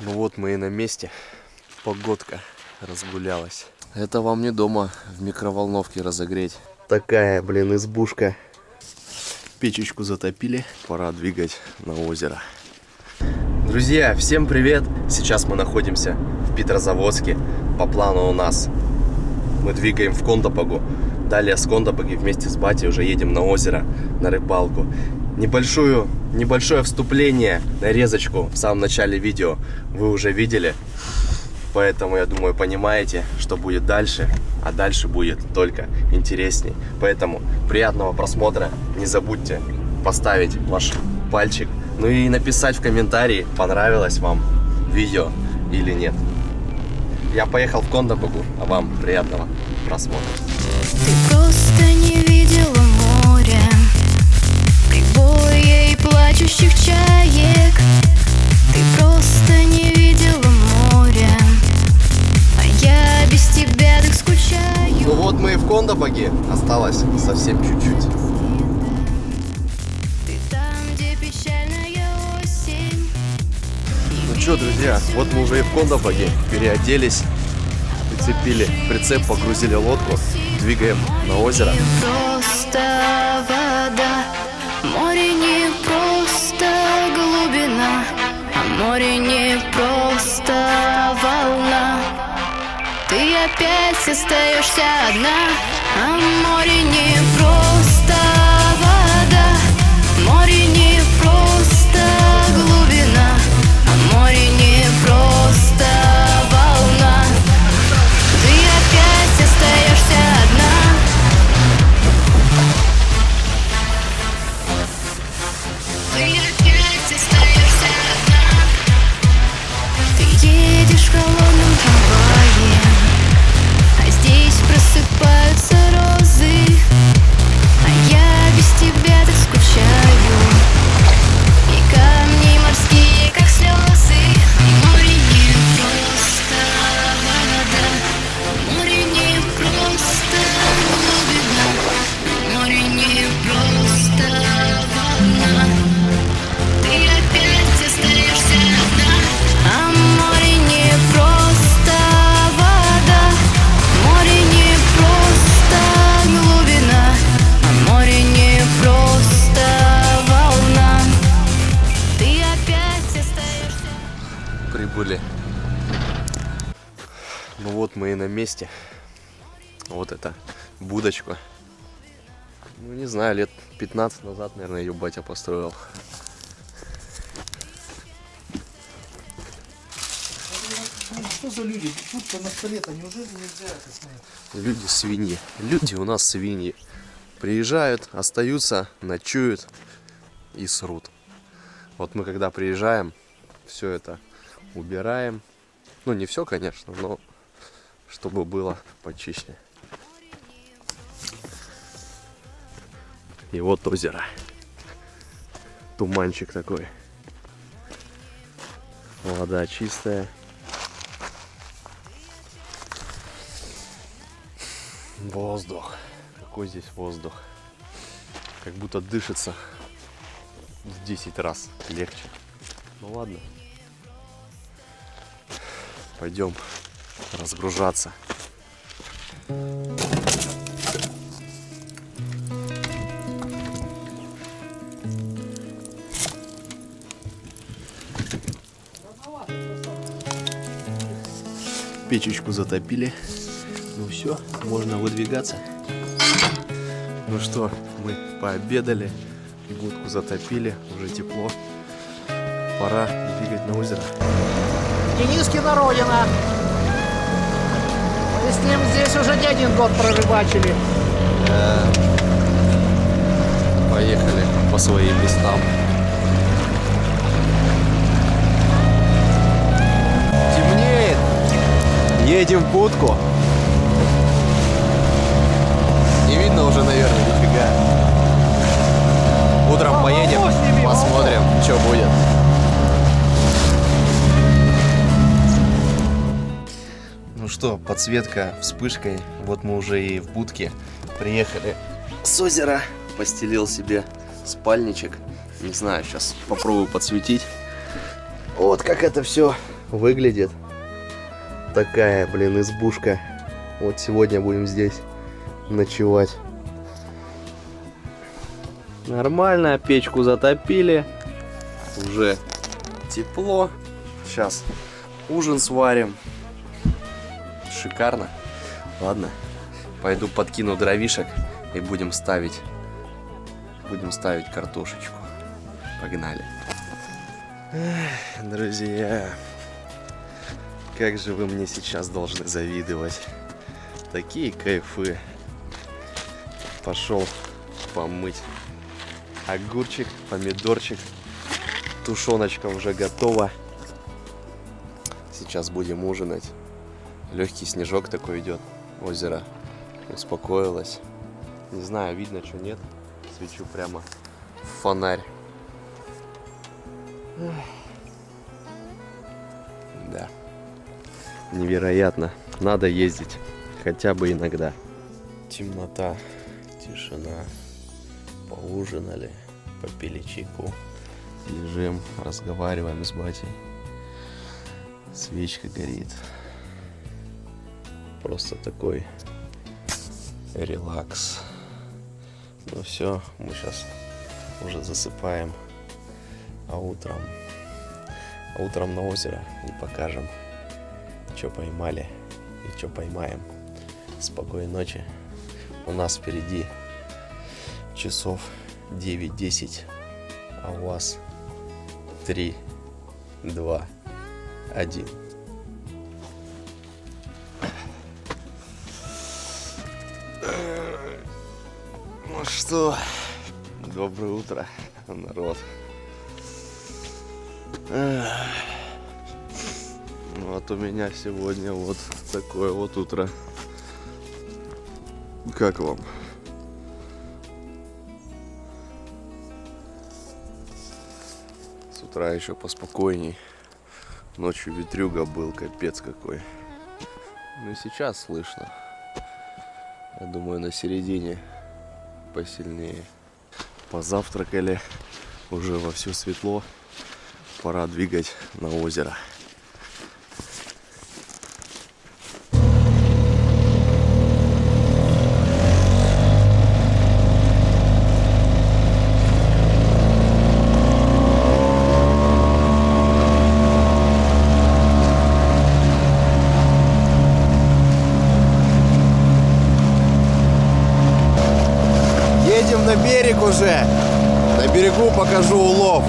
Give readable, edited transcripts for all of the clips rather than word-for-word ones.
Ну вот мы и на месте. Погодка разгулялась. Это вам не дома в микроволновке разогреть. Такая, блин, избушка. Печечку затопили. Пора двигать на озеро. Друзья, всем привет! Сейчас мы находимся в Петрозаводске. По плану у нас мы двигаем в Кондопогу. Далее с Кондопоги вместе с батей уже едем на озеро, на рыбалку. Небольшое вступление, нарезочку в самом начале видео вы уже видели. Поэтому, я думаю, понимаете, что будет дальше. А дальше будет только интересней. Поэтому приятного просмотра. Не забудьте поставить ваш пальчик. Ну и написать в комментарии, понравилось вам видео или нет. Я поехал в Кондопогу, а вам приятного просмотра. Ты просто не видела моря, прибоя и плачущих чаек. Ты просто не видела моря, а я без тебя так скучаю. Ну вот мы и в Кондопоге, осталось совсем чуть-чуть. Ты там, где печальная осень. Ну что, друзья, вот мы уже и в Кондопоге, переоделись, прицепили прицеп, погрузили лодку, двигаем на озеро. Просто вода, море не просто глубина, а море не просто волна. Ты опять остаешься одна, а море не просто вода, море не просто глубина, а море не просто волна. Ты опять остаешься одна. Ты опять остаешься одна. Ты едешь в холодном трамвае, а здесь просыпаются розы, а я без тебя так скучаю. И камни морские, как слезы. Море не просто вода, море не просто глубина, море не просто волна. Ты опять остаешься одна, а море не просто вода, море не просто глубина, а море не просто волна. Ты опять остаешься. Прибыли. Ну вот мы и на месте. Вот это будочка. Ну не знаю, лет 15 назад, наверное, ее батя построил. Что за люди? Тут на столе-то неужели нельзя это снять? Люди свиньи. Люди у нас свиньи. Приезжают, остаются, ночуют и срут. Вот мы когда приезжаем, все это убираем. Ну не все, конечно, но чтобы было почище. И вот озеро. Туманчик такой. Вода чистая. Воздух. Какой здесь воздух. Как будто дышится в 10 раз легче. Ну ладно. Пойдем разгружаться. Печечку затопили. Ну все, можно выдвигаться. Ну что, мы пообедали, будку затопили, уже тепло. Пора двигать на озеро. Денискина родина. Мы с ним здесь уже не один год прорыбачили. Поехали по своим местам. Темнеет. Едем в будку. Не видно уже, наверное, нифига. Утром поедем, посмотрим, что будет. Ну что, подсветка вспышкой. Вот мы уже и в будке приехали с озера. Постелил себе спальничек. Не знаю, сейчас попробую подсветить. Вот как это все выглядит. Такая, блин, избушка. Вот сегодня будем здесь ночевать. Нормально, печку затопили. Уже тепло. Сейчас ужин сварим. Шикарно. Ладно, пойду подкину дровишек и будем ставить картошечку. Погнали. Эх, друзья, как же вы мне сейчас должны завидовать. Такие кайфы. Пошел помыть огурчик, помидорчик. Тушеночка уже готова. Сейчас будем ужинать. Легкий снежок такой идет. Озеро успокоилось. Не знаю, видно, что нет. Свечу прямо в фонарь. Да. Невероятно. Надо ездить. Хотя бы иногда. Темнота, тишина. Поужинали, попили чайку. Лежим, разговариваем с батей. Свечка горит. Просто такой релакс. Ну все, мы сейчас уже засыпаем. А утром на озеро и покажем, что поймали и что поймаем. Спокойной ночи. У нас впереди часов 9-10, а у вас 3, 2, 1. Ну что, доброе утро, народ. Вот у меня сегодня вот такое вот утро. Как вам? С утра еще поспокойней. Ночью ветрюга был, капец какой. Ну и сейчас слышно. Я думаю, на середине посильнее. Позавтракали, уже вовсю светло. Пора двигать на озеро. Едем на берег уже. На берегу покажу улов.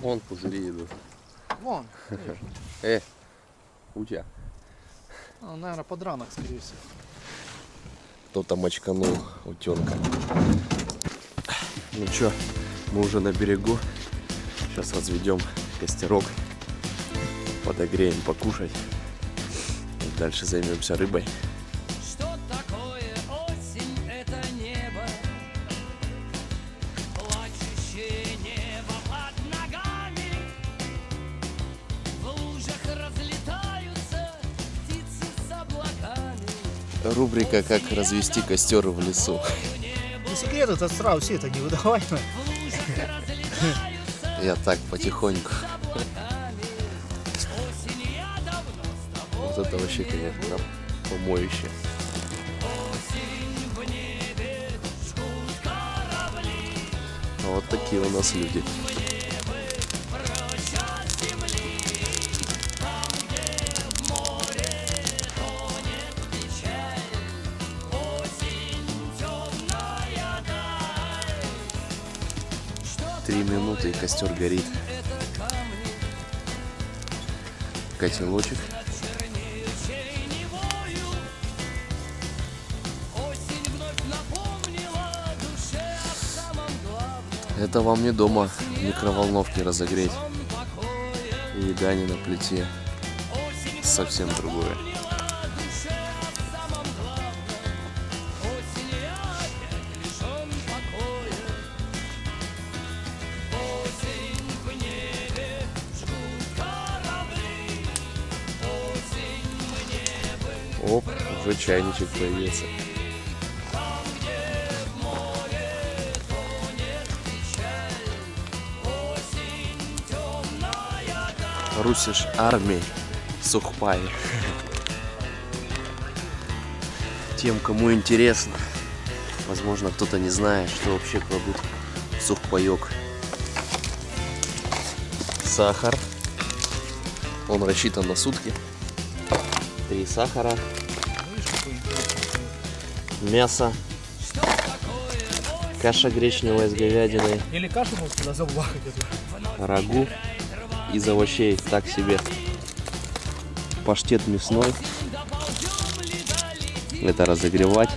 Вон пузыри идут. Вон. Утя. Наверное, подранок, скорее всего. Кто-то мочканул утенка. Ну чё, мы уже на берегу. Сейчас разведем костерок. Подогреем покушать. И дальше займемся рыбой. Что такое осень? Это небо, плачущее небо под ногами. В лужах разлетаются птицы с облаками. Рубрика «Как развести костер в лесу». Не секрет, это сразу все это не выдавай. В лужах разлетаются Я так потихоньку. осень, я давно с тобой. Вот это вообще, конечно, помоище. Осень в небе, жгут корабли. А вот такие у нас люди. Прочь от земли, там, где в море тонет печаль. Осень темная даль. 3 минуты и костер горит. Котелочек. Чернеющей невою осень вновь напомнила душе о самом главном. Это вам не дома в микроволновке разогреть. Покоя. И еда не на плите. Осень Совсем другое. напомнила душе о самом главном. Осень я опять лишен покоя. Осень в небе жгут корабли. Осень мне бы Оп, уже чайничек появился. там, где в море тонет Русиш армии сухпай. Тем, кому интересно, возможно, кто-то не знает, что вообще кладут в сухпайок. Сахар. Он рассчитан на сутки. 3 сахара. Мясо. Каша гречневая с говядиной. Или кашу можно сюда заблахать эту. Рагу из овощей так себе. Паштет мясной. Это разогревать.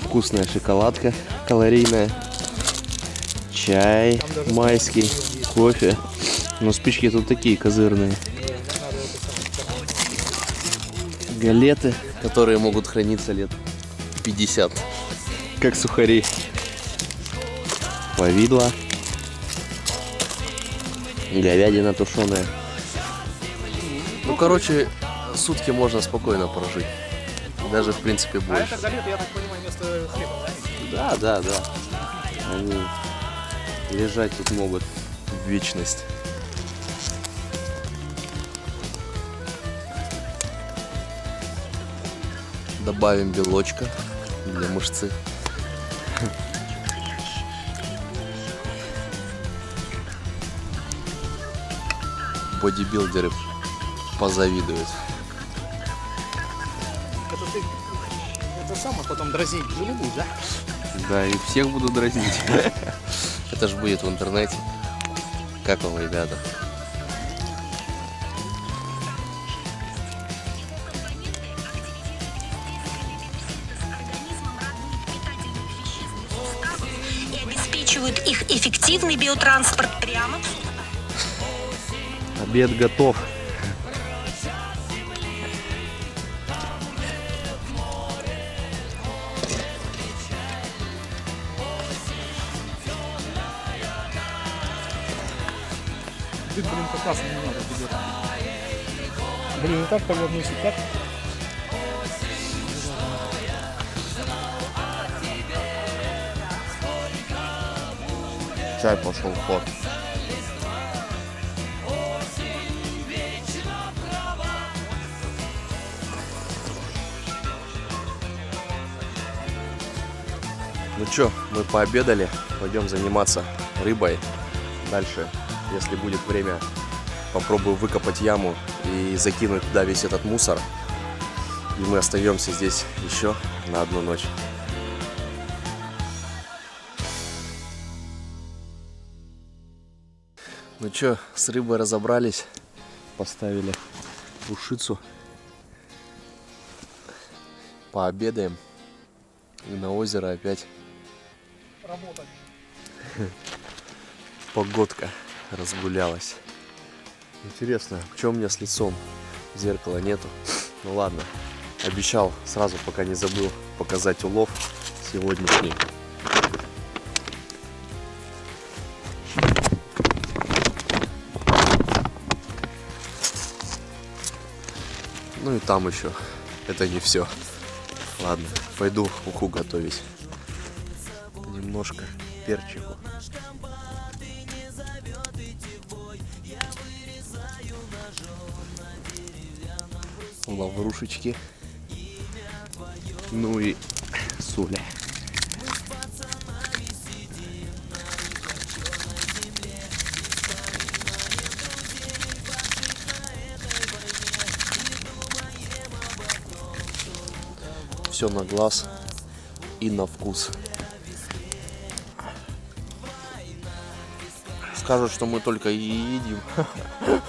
Вкусная шоколадка калорийная. Чай майский. Кофе. Но спички тут такие козырные. Галеты, которые могут храниться лет 50. Как сухари. Повидло. Говядина тушеная. Ну, короче, сутки можно спокойно прожить. Даже, в принципе, А больше. это галеты, я так понимаю, вместо хлеба, да? Да. Они лежать тут могут в вечность. Добавим белочка для мышцы. Бодибилдеры позавидуют. Это ты, это сам, а потом дразнить же не будешь, да? Да, и всех буду дразнить. Это же будет в интернете. Как вам, ребята? И обеспечивают их эффективный биотранспорт прямо. Обед готов. Ты, блин, как раз не надо тебе. Блин, и так повернусь, и так. Чай пошел в ход. Ну чё, мы пообедали, пойдем заниматься рыбой. Дальше, если будет время, попробую выкопать яму и закинуть туда весь этот мусор. И мы остаемся здесь еще на одну ночь. Ну чё, с рыбой разобрались, поставили ушицу. Пообедаем и на озеро опять. Работать. Погодка разгулялась. Интересно, в чем у меня с лицом? Зеркала нету. Ну ладно, обещал сразу, пока не забыл, показать улов сегодняшний. Ну и там еще. Это не все. Ладно, пойду уху готовить. Немножко перчику. Лаврушечки. Ну и соли. Все на глаз и на вкус. Скажут, что мы только и едим.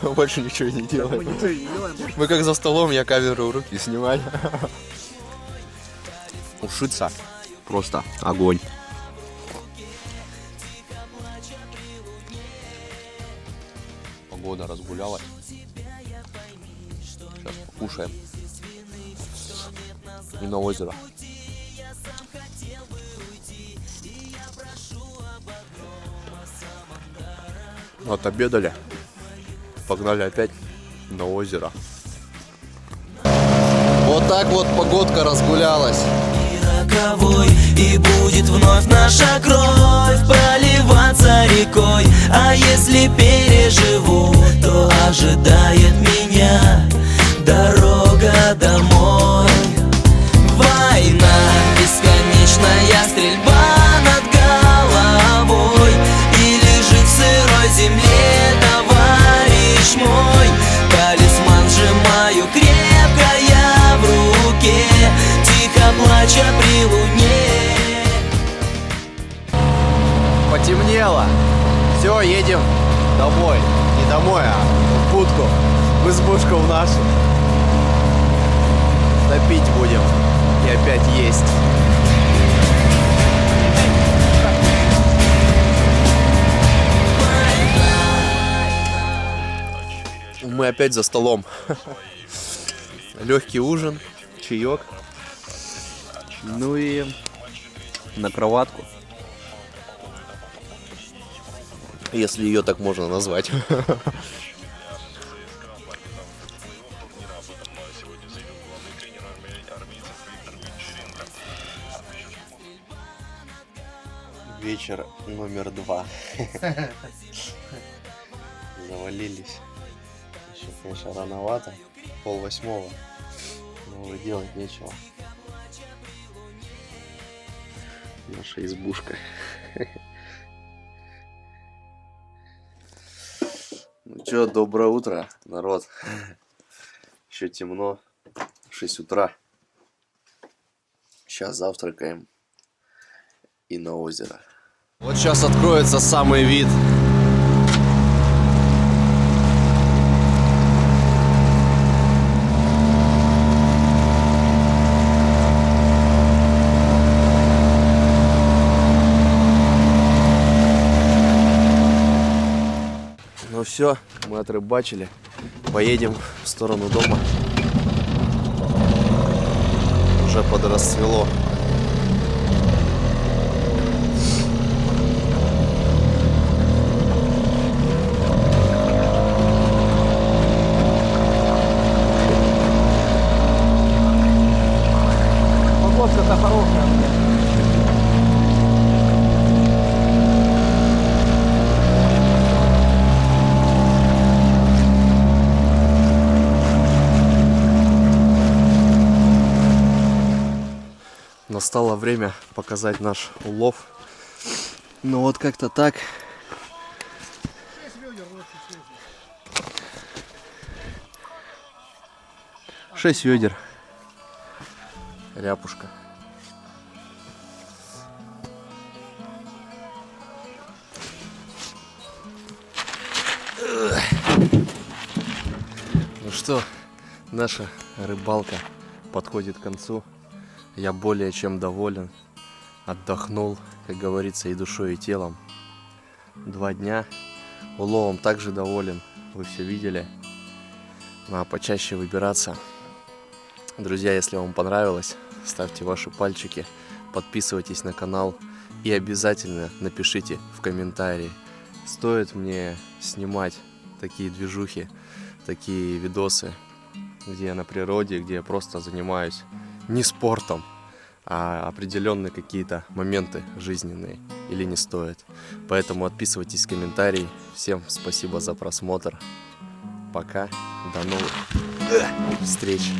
Больше ничего не делаем. Мы ничего не делаем. Мы как за столом, я камеру в руки снимаю. Ушица. Просто огонь. Погода разгулялась. Сейчас покушаем. И на озеро. Отобедали. Погнали опять на озеро. Вот так вот погодка разгулялась. Роковой, и будет вновь наша кровь проливаться рекой. А если переживу, ожидает меня дорога домой. Война, бесконечная стрельба над головой, и лежит в сырой земле товарищ мой. Талисман сжимаю крепко я в руке, тихо плача при луне. Потемнело. Все, едем домой. Не домой, а в будку. В избушку в нашу. Топить будем. И опять есть. Мы опять за столом. Легкий ужин, чаек. Ну и на кроватку. Если ее так можно назвать. Вечер номер 2. Завалились. Еще, конечно, рановато. 7:30. Но уже делать нечего. Наша избушка. Ну чё, доброе утро, народ. Еще темно. 6 утра. Сейчас завтракаем. И на озеро. Вот сейчас откроется самый вид. Ну все, мы отрыбачили. Поедем в сторону дома. Уже подрасцвело. Погодка-то хорошая. Настало время показать наш улов. Ну вот как-то так. 6 ведер. Ряпушка. Ну что, наша рыбалка подходит к концу. Я более чем доволен. Отдохнул, как говорится, и душой, и телом. 2 дня. Уловом также доволен. Вы все видели. Ну а почаще выбираться. Друзья, если вам понравилось, ставьте ваши пальчики, подписывайтесь на канал и обязательно напишите в комментарии, стоит мне снимать такие движухи, такие видосы, где я на природе, где я просто занимаюсь не спортом, а определенные какие-то моменты жизненные, или не стоит. Поэтому отписывайтесь в комментарии. Всем спасибо за просмотр. Пока. До новых встреч.